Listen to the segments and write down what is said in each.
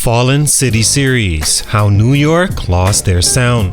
Fallen City Series: How New York Lost Their Sound.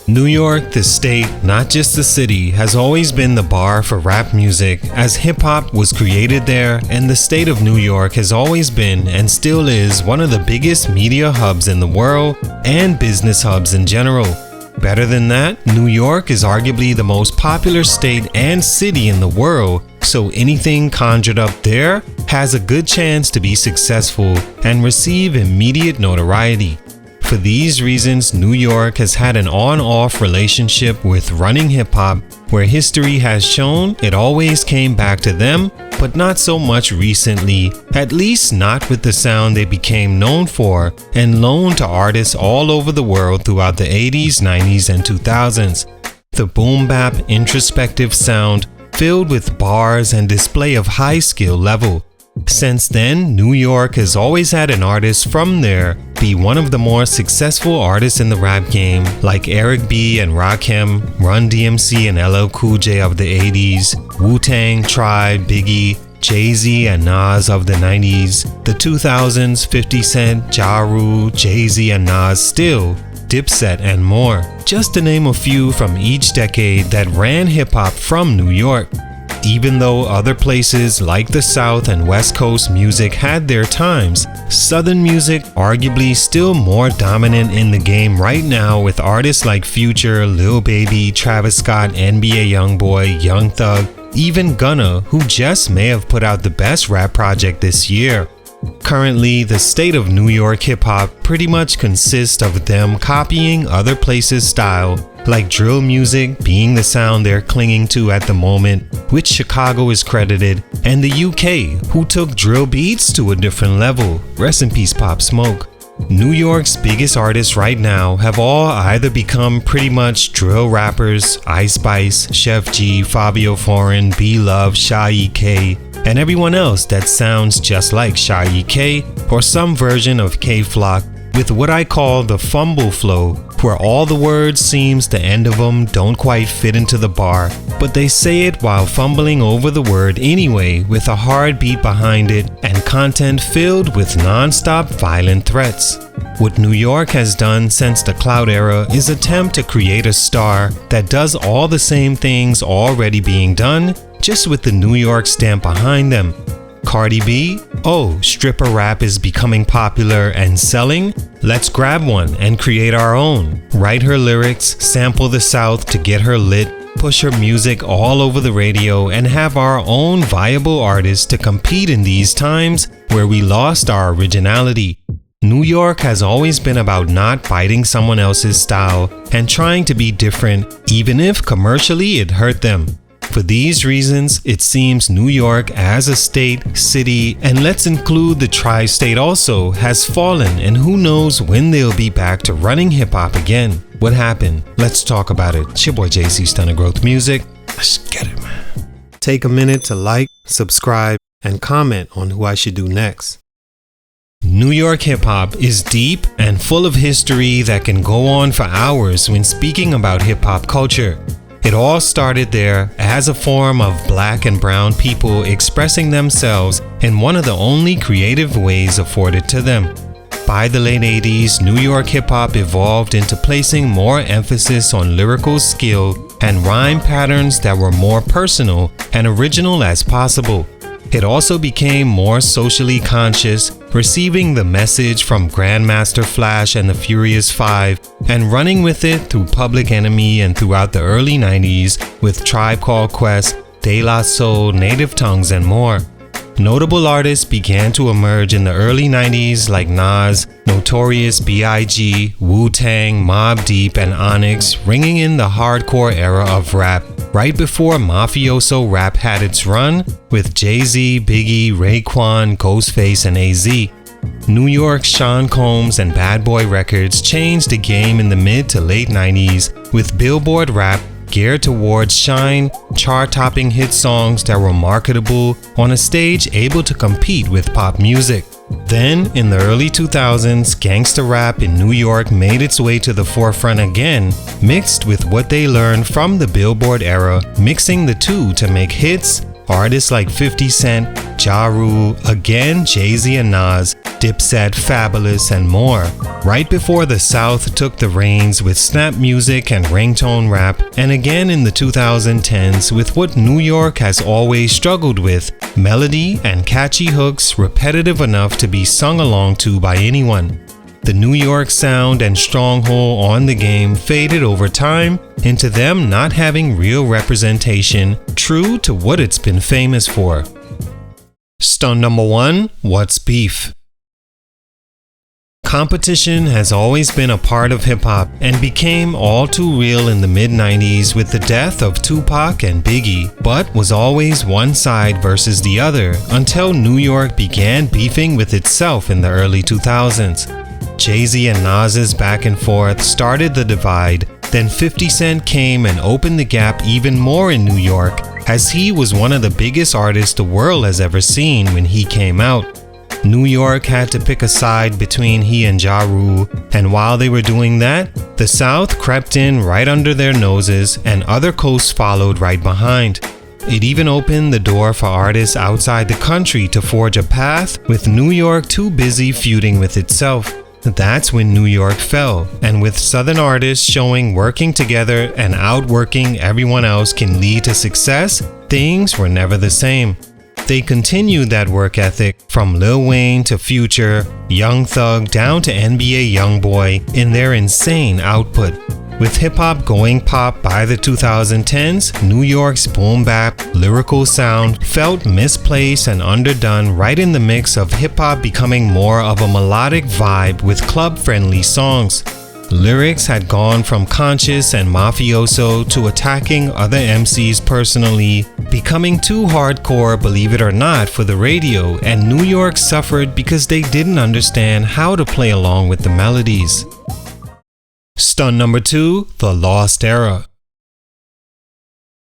New York, the state, not just the city, has always been the bar for rap music, as hip-hop was created there, and the state of New York has always been and still is one of the biggest media hubs in the world and business hubs in general. Better than that, New York is arguably the most popular state and city in the world, so anything conjured up there has a good chance to be successful and receive immediate notoriety. For these reasons, New York has had an on-off relationship with running hip-hop, where history has shown it always came back to them, but not so much recently, at least not with the sound they became known for and loaned to artists all over the world throughout the 80s, 90s, and 2000s. The boom-bap, introspective sound filled with bars and display of high skill level. Since then, New York has always had an artist from there be one of the more successful artists in the rap game, like Eric B. and Rakim, Run DMC and LL Cool J of the 80s, Wu-Tang, Tribe, Biggie, Jay-Z and Nas of the 90s, the 2000s, 50 Cent, Ja Rule, Jay-Z and Nas still, Dipset and more, just to name a few from each decade that ran hip-hop from New York. Even though other places like the South and West Coast music had their times, Southern music arguably still more dominant in the game right now, with artists like Future, Lil Baby, Travis Scott, NBA Youngboy, Young Thug, even Gunna, who just may have put out the best rap project this year. Currently, the state of New York hip-hop pretty much consists of them copying other places' style, like drill music being the sound they're clinging to at the moment, which Chicago is credited, and the UK, who took drill beats to a different level. Rest in peace, Pop Smoke. New York's biggest artists right now have all either become pretty much drill rappers: Ice Spice, Chef G, Fabio Foreign, B-Love, Shy K, and everyone else that sounds just like Shy K or some version of K-Flock, with what I call the fumble flow, where all the words seems the end of them don't quite fit into the bar, but they say it while fumbling over the word anyway, with a hard beat behind it and content filled with non-stop violent threats. What New York has done since the cloud era is attempt to create a star that does all the same things already being done, just with the New York stamp behind them. Cardi B? Oh, stripper rap is becoming popular and selling? Let's grab one and create our own. Write her lyrics, sample the South to get her lit, push her music all over the radio, and have our own viable artists to compete in these times where we lost our originality. New York has always been about not biting someone else's style and trying to be different, even if commercially it hurt them. For these reasons, it seems New York as a state, city, and let's include the tri-state also, has fallen, and who knows when they'll be back to running hip-hop again. What happened? Let's talk about it. It's your boy JC, Stunted Growth Music. Let's get it, man. Take a minute to like, subscribe, and comment on who I should do next. New York hip-hop is deep and full of history that can go on for hours when speaking about hip-hop culture. It all started there as a form of black and brown people expressing themselves in one of the only creative ways afforded to them. By the late 80s, New York hip-hop evolved into placing more emphasis on lyrical skill and rhyme patterns that were more personal and original as possible. It also became more socially conscious, receiving the message from Grandmaster Flash and the Furious Five and running with it through Public Enemy and throughout the early 90s with Tribe Called Quest, De La Soul, Native Tongues, and more. Notable artists began to emerge in the early 90s like Nas, Notorious B.I.G., Wu-Tang, Mobb Deep, and Onyx, ringing in the hardcore era of rap, right before mafioso rap had its run with Jay-Z, Biggie, Raekwon, Ghostface, and AZ. New York's Sean Combs and Bad Boy Records changed the game in the mid to late 90s with Billboard rap geared towards shine, chart-topping hit songs that were marketable on a stage able to compete with pop music. Then, in the early 2000s, gangsta rap in New York made its way to the forefront again, mixed with what they learned from the Billboard era, mixing the two to make hits. Artists like 50 Cent, Ja Rule, again Jay-Z and Nas, Dipset, Fabulous, and more, right before the South took the reins with snap music and ringtone rap, and again in the 2010s with what New York has always struggled with, melody and catchy hooks repetitive enough to be sung along to by anyone. The New York sound and stronghold on the game faded over time into them not having real representation true to what it's been famous for. Stunt number 1, what's beef? Competition has always been a part of hip-hop and became all too real in the mid-90s with the death of Tupac and Biggie, but was always one side versus the other until New York began beefing with itself in the early 2000s. Jay-Z and Nas's back and forth started the divide, then 50 Cent came and opened the gap even more in New York, as he was one of the biggest artists the world has ever seen when he came out. New York had to pick a side between he and Ja Rule, and while they were doing that, the South crept in right under their noses and other coasts followed right behind. It even opened the door for artists outside the country to forge a path, with New York too busy feuding with itself. That's when New York fell, and with Southern artists showing working together and outworking everyone else can lead to success, things were never the same. They continued that work ethic from Lil Wayne to Future, Young Thug down to NBA Youngboy in their insane output. With hip-hop going pop by the 2010s, New York's boom-bap, lyrical sound felt misplaced and underdone right in the mix of hip-hop becoming more of a melodic vibe with club-friendly songs. Lyrics had gone from conscious and mafioso to attacking other MCs personally, becoming too hardcore, believe it or not, for the radio, and New York suffered because they didn't understand how to play along with the melodies. Stunt number 2, the lost era.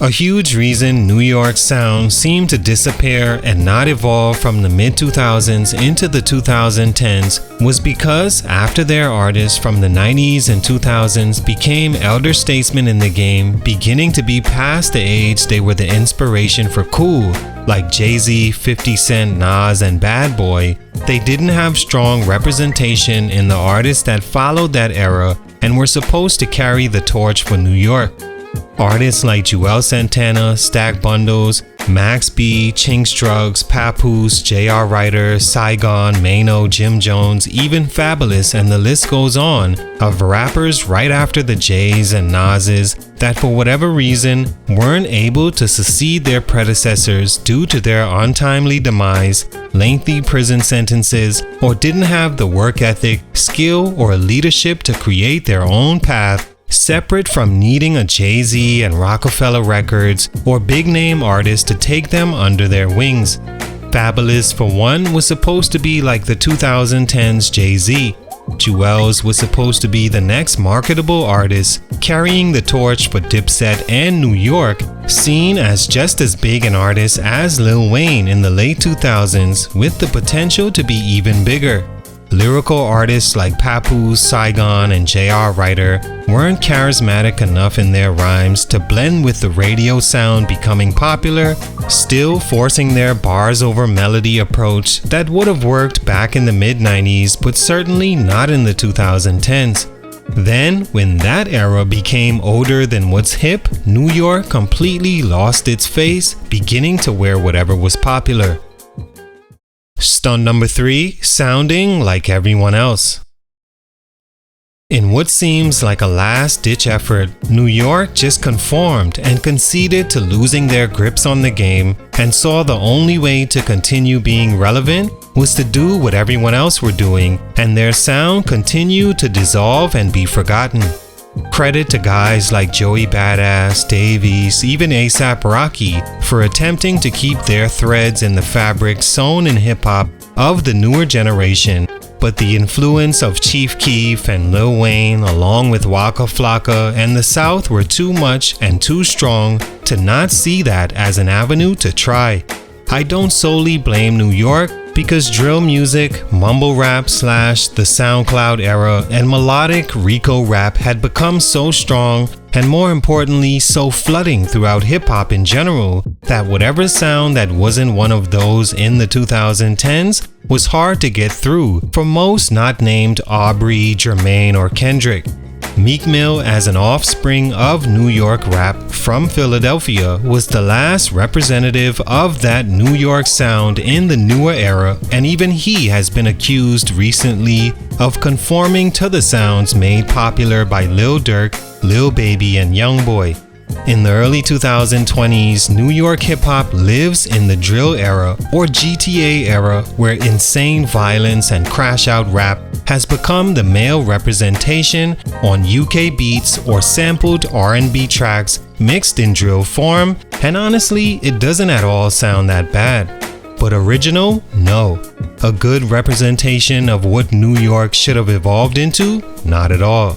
A huge reason New York's sound seemed to disappear and not evolve from the mid-2000s into the 2010s was because after their artists from the 90s and 2000s became elder statesmen in the game, beginning to be past the age they were the inspiration for cool, like Jay-Z, 50 Cent, Nas, and Bad Boy, they didn't have strong representation in the artists that followed that era and were supposed to carry the torch for New York. Artists like Joel Santana, Stack Bundles, Max B, Chinx Drugs, Papoose, J.R. Writer, Saigon, Mano, Jim Jones, even Fabulous, and the list goes on, of rappers right after the Jays and Nas's that for whatever reason weren't able to succeed their predecessors due to their untimely demise, lengthy prison sentences, or didn't have the work ethic, skill, or leadership to create their own path, separate from needing a Jay-Z and Rockefeller Records or big-name artists to take them under their wings. Fabulous, for one, was supposed to be like the 2010s Jay-Z. Juelz was supposed to be the next marketable artist, carrying the torch for Dipset and New York, seen as just as big an artist as Lil Wayne in the late 2000s, with the potential to be even bigger. Lyrical artists like Papoose, Saigon, and J.R. Writer weren't charismatic enough in their rhymes to blend with the radio sound becoming popular, still forcing their bars over melody approach that would have worked back in the mid-90s but certainly not in the 2010s. Then, when that era became older than what's hip, New York completely lost its face, beginning to wear whatever was popular. Stunt number 3, sounding like everyone else. In what seems like a last-ditch effort, New York just conformed and conceded to losing their grips on the game and saw the only way to continue being relevant was to do what everyone else were doing, and their sound continued to dissolve and be forgotten. Credit to guys like Joey Badass, Dave East, even A$AP Rocky for attempting to keep their threads in the fabric sewn in hip-hop of the newer generation, but the influence of Chief Keef and Lil Wayne along with Waka Flocka and the South were too much and too strong to not see that as an avenue to try. I don't solely blame New York because drill music, mumble rap / the SoundCloud era, and melodic Rico rap had become so strong and, more importantly, so flooding throughout hip-hop in general that whatever sound that wasn't one of those in the 2010s was hard to get through for most not named Aubrey, Jermaine, or Kendrick. Meek Mill, as an offspring of New York rap from Philadelphia, was the last representative of that New York sound in the newer era, and even he has been accused recently of conforming to the sounds made popular by Lil Durk, Lil Baby, and Youngboy. In the early 2020s, New York hip-hop lives in the drill era or GTA era, where insane violence and crash-out rap has become the male representation on UK beats or sampled R&B tracks mixed in drill form, and honestly, it doesn't at all sound that bad. But original? No. A good representation of what New York should have evolved into? Not at all.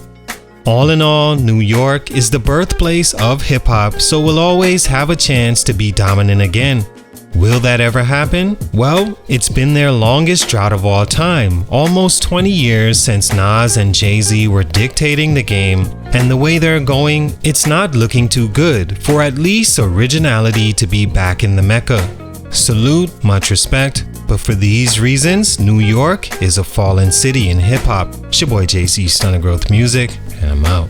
All in all, New York is the birthplace of hip-hop, so we'll always have a chance to be dominant again. Will that ever happen? Well, it's been their longest drought of all time, almost 20 years since Nas and Jay-Z were dictating the game, and the way they're going, it's not looking too good for at least originality to be back in the Mecca. Salute, much respect, but for these reasons, New York is a fallen city in hip-hop. It's your boy JC, Stunted Growth Music, and I'm out.